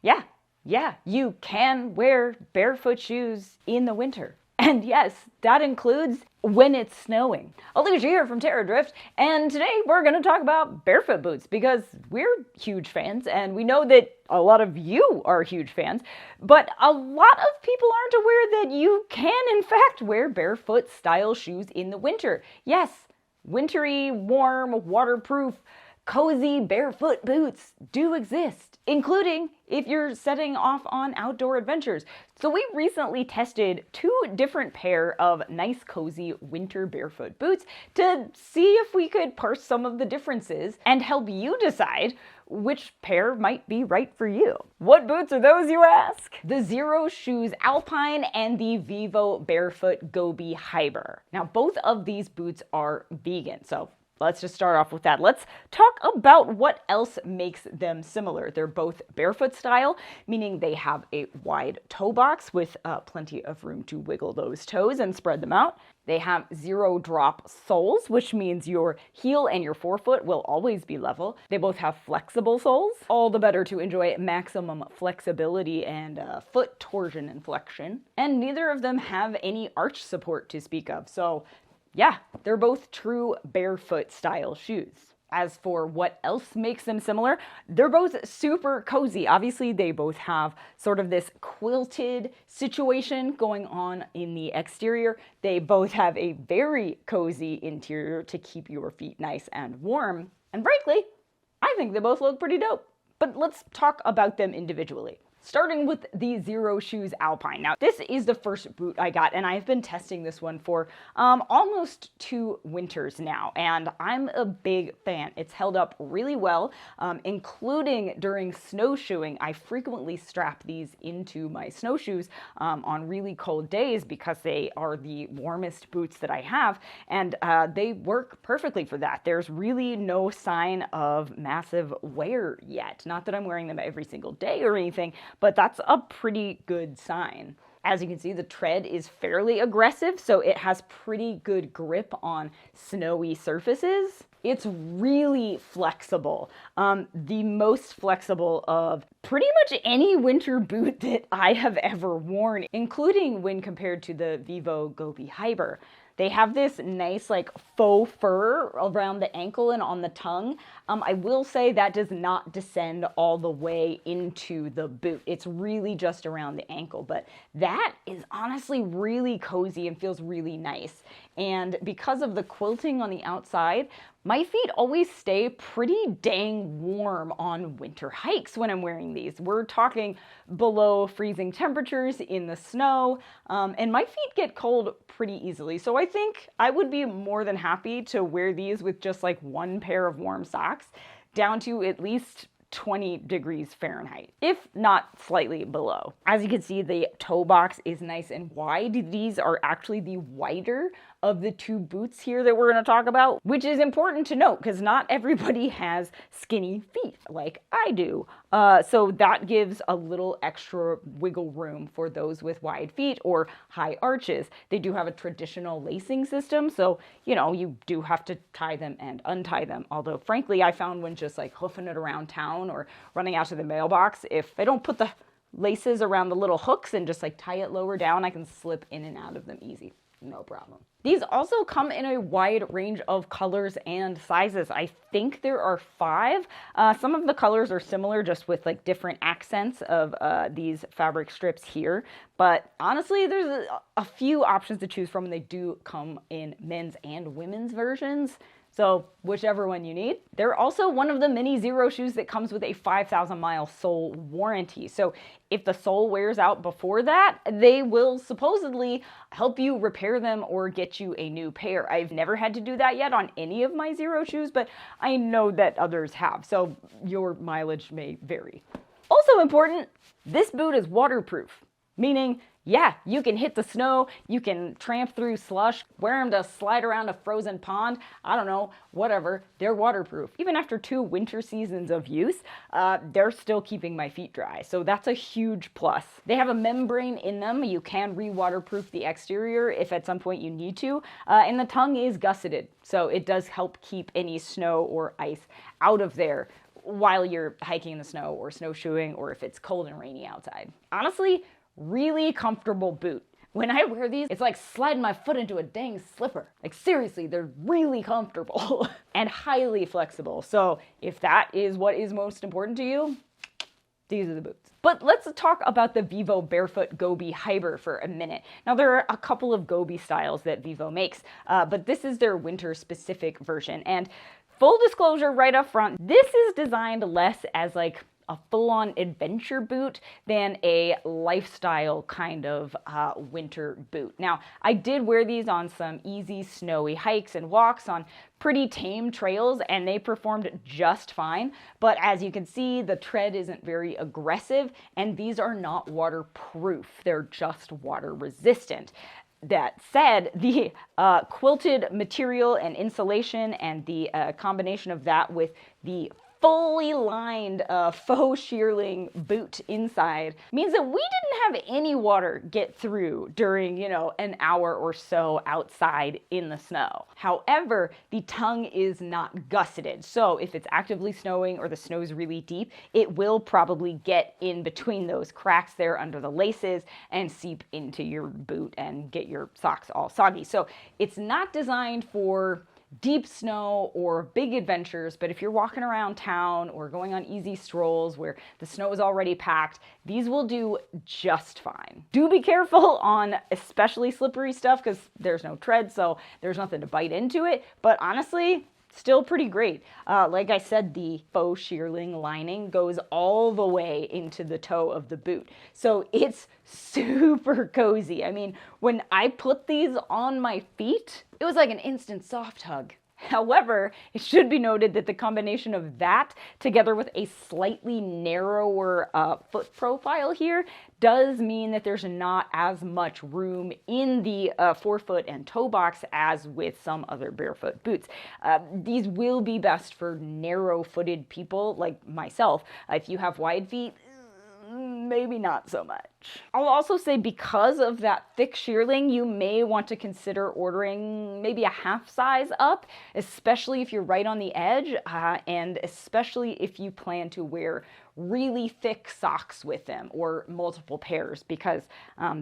Yeah, you can wear barefoot shoes in the winter. And yes, that includes when it's snowing. Alicia here from Terradrift, and today we're going to talk about barefoot boots because we're huge fans, and we know that a lot of you are huge fans, but a lot of people aren't aware that you can, in fact, wear barefoot style shoes in the winter. Yes, wintry, warm, waterproof, cozy barefoot boots do exist, including if you're setting off on outdoor adventures. So we recently tested 2 different pair of nice cozy winter barefoot boots to see if we could parse some of the differences and help you decide which pair might be right for you. What boots are those, you ask? The Xero Shoes Alpine and the Vivobarefoot Gobi Hiber. Now both of these boots are vegan, so let's just start off with that. Let's talk about what else makes them similar. They're both barefoot style, meaning they have a wide toe box with plenty of room to wiggle those toes and spread them out. They have zero drop soles, which means your heel and your forefoot will always be level. They both have flexible soles, all the better to enjoy maximum flexibility and foot torsion and flexion. And neither of them have any arch support to speak of, so yeah, they're both true barefoot style shoes. As for what else makes them similar, they're both super cozy. Obviously, they both have sort of this quilted situation going on in the exterior. They both have a very cozy interior to keep your feet nice and warm. And frankly, I think they both look pretty dope. But let's talk about them individually. Starting with the Xero Shoes Alpine. Now, this is the first boot I got, and I've been testing this one for almost 2 winters now, and I'm a big fan. It's held up really well, including during snowshoeing. I frequently strap these into my snowshoes on really cold days because they are the warmest boots that I have, and they work perfectly for that. There's really no sign of massive wear yet. Not that I'm wearing them every single day or anything, but that's a pretty good sign. As you can see, the tread is fairly aggressive, so it has pretty good grip on snowy surfaces. It's really flexible, the most flexible of pretty much any winter boot that I have ever worn, including when compared to the Vivo Gobi Hiber. They have this nice like faux fur around the ankle and on the tongue. I will say that does not descend all the way into the boot. It's really just around the ankle, but that is honestly really cozy and feels really nice. And because of the quilting on the outside, my feet always stay pretty dang warm on winter hikes when I'm wearing these. We're talking below freezing temperatures in the snow, and my feet get cold pretty easily. So I think I would be more than happy to wear these with just like 1 pair of warm socks down to at least 20 degrees Fahrenheit, if not slightly below. As you can see, the toe box is nice and wide. These are actually the wider of the 2 boots here that we're going to talk about, which is important to note because not everybody has skinny feet like I do. So that gives a little extra wiggle room for those with wide feet or high arches. They do have a traditional lacing system, so you do have to tie them and untie them. Although frankly, I found when just like hoofing it around town or running out to the mailbox, if I don't put the laces around the little hooks and just like tie it lower down, I can slip in and out of them easy. No problem. These also come in a wide range of colors and sizes. I think there are 5. Some of the colors are similar, just with like different accents of these fabric strips here. But honestly, there's a few options to choose from, and they do come in men's and women's versions. So whichever one you need. They're also one of the many Xero shoes that comes with a 5,000-mile sole warranty. So if the sole wears out before that, they will supposedly help you repair them or get you a new pair. I've never had to do that yet on any of my Xero shoes, but I know that others have, so your mileage may vary. Also important, this boot is waterproof, meaning yeah, you can hit the snow, you can tramp through slush, wear them to slide around a frozen pond, I don't know, whatever, they're waterproof. Even after 2 winter seasons of use, they're still keeping my feet dry, so that's a huge plus. They have a membrane in them. You can re-waterproof the exterior if at some point you need to, and the tongue is gusseted, so it does help keep any snow or ice out of there. while you're hiking in the snow or snowshoeing or if it's cold and rainy outside. Honestly, really comfortable boot. When I wear these, it's like sliding my foot into a dang slipper. Like seriously, they're really comfortable and highly flexible. So if that is what is most important to you, these are the boots. But let's talk about the Vivobarefoot Gobi Hiber for a minute. Now there are a couple of Gobi styles that Vivo makes, but this is their winter specific version. And full disclosure right up front, this is designed less as like a full-on adventure boot than a lifestyle kind of winter boot. Now, I did wear these on some easy snowy hikes and walks on pretty tame trails, and they performed just fine. But as you can see, the tread isn't very aggressive, and these are not waterproof. They're just water resistant. That said, the quilted material and insulation and the combination of that with the fully lined faux shearling boot inside means that we didn't have any water get through during, an hour or so outside in the snow. However, the tongue is not gusseted. So if it's actively snowing or the snow is really deep, it will probably get in between those cracks there under the laces and seep into your boot and get your socks all soggy. So it's not designed for deep snow or big adventures, but if you're walking around town or going on easy strolls where the snow is already packed, these will do just fine. Do be careful on especially slippery stuff because there's no tread, so there's nothing to bite into it, but honestly, still pretty great. Like I said, the faux shearling lining goes all the way into the toe of the boot. So it's super cozy. I mean, when I put these on my feet, it was like an instant soft hug. However, it should be noted that the combination of that together with a slightly narrower foot profile here does mean that there's not as much room in the forefoot and toe box as with some other barefoot boots. These will be best for narrow-footed people like myself. If you have wide feet, maybe not so much. I'll also say because of that thick shearling, you may want to consider ordering maybe a half size up, especially if you're right on the edge, and especially if you plan to wear really thick socks with them or multiple pairs because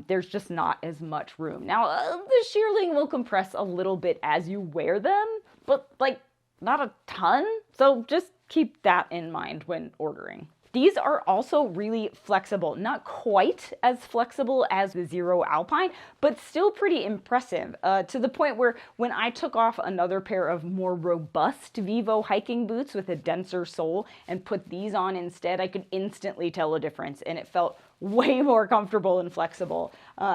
there's just not as much room. Now, the shearling will compress a little bit as you wear them, but like not a ton. So just keep that in mind when ordering. These are also really flexible, not quite as flexible as the Xero Alpine, but still pretty impressive to the point where when I took off another pair of more robust Vivo hiking boots with a denser sole and put these on instead, I could instantly tell a difference and it felt way more comfortable and flexible.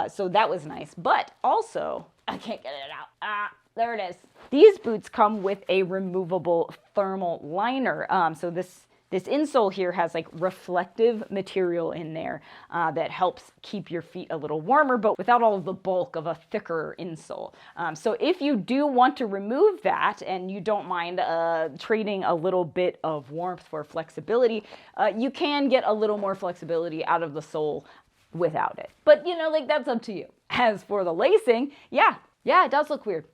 So that was nice, but also, I can't get it out. There it is. These boots come with a removable thermal liner. So this insole here has like reflective material in there that helps keep your feet a little warmer, but without all of the bulk of a thicker insole. So if you do want to remove that and you don't mind trading a little bit of warmth for flexibility, you can get a little more flexibility out of the sole without it. But that's up to you. As for the lacing, yeah, it does look weird.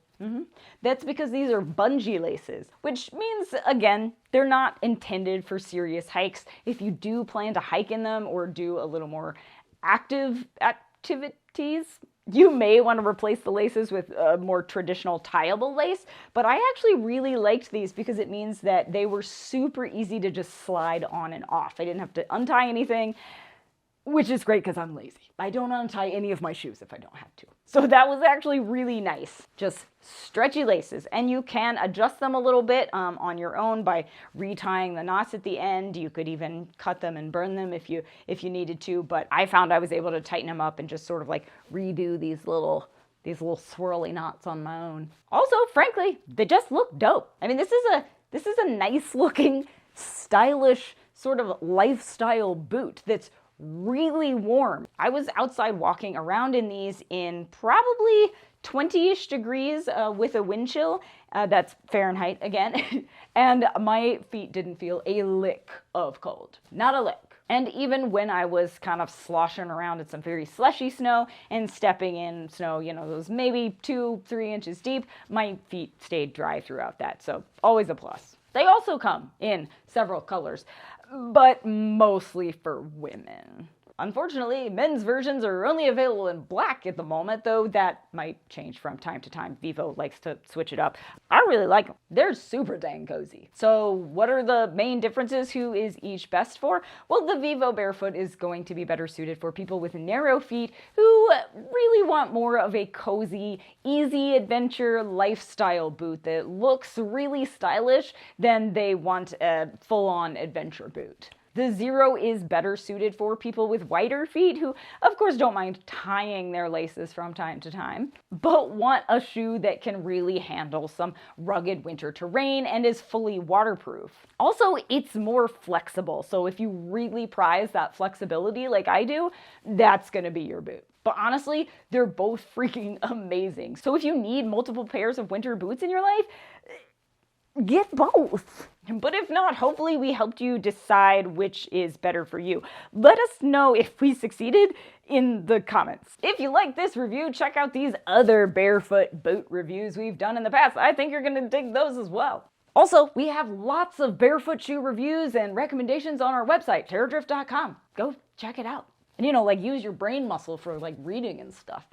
That's because these are bungee laces, which means, again, they're not intended for serious hikes. If you do plan to hike in them or do a little more active activities, you may want to replace the laces with a more traditional tieable lace, but I actually really liked these because it means that they were super easy to just slide on and off. I didn't have to untie anything, which is great because I'm lazy. I don't untie any of my shoes if I don't have to. So that was actually really nice. Just stretchy laces, and you can adjust them a little bit on your own by retying the knots at the end. You could even cut them and burn them if you needed to, but I found I was able to tighten them up and just sort of like redo these little swirly knots on my own. Also, frankly, they just look dope. I mean, this is a nice looking, stylish sort of lifestyle boot that's really warm. I was outside walking around in these in probably 20-ish degrees with a wind chill. That's Fahrenheit again. And my feet didn't feel a lick of cold. Not a lick. And even when I was kind of sloshing around in some very slushy snow and stepping in snow, that was maybe 2-3 inches deep, my feet stayed dry throughout that. So always a plus. They also come in several colors, but mostly for women. Unfortunately, men's versions are only available in black at the moment, though that might change from time to time. Vivo likes to switch it up. I really like them. They're super dang cozy. So what are the main differences? Who is each best for? Well, the Vivobarefoot is going to be better suited for people with narrow feet who really want more of a cozy, easy adventure lifestyle boot that looks really stylish than they want a full-on adventure boot. The Xero is better suited for people with wider feet who, of course, don't mind tying their laces from time to time, but want a shoe that can really handle some rugged winter terrain and is fully waterproof. Also, it's more flexible, so if you really prize that flexibility like I do, that's gonna be your boot. But honestly, they're both freaking amazing. So if you need multiple pairs of winter boots in your life, get both. But if not, hopefully we helped you decide which is better for you. Let us know if we succeeded in the comments. If you like this review, check out these other barefoot boot reviews we've done in the past. I think you're gonna dig those as well. Also, we have lots of barefoot shoe reviews and recommendations on our website, terradrift.com. Go check it out. And like use your brain muscle for like reading and stuff.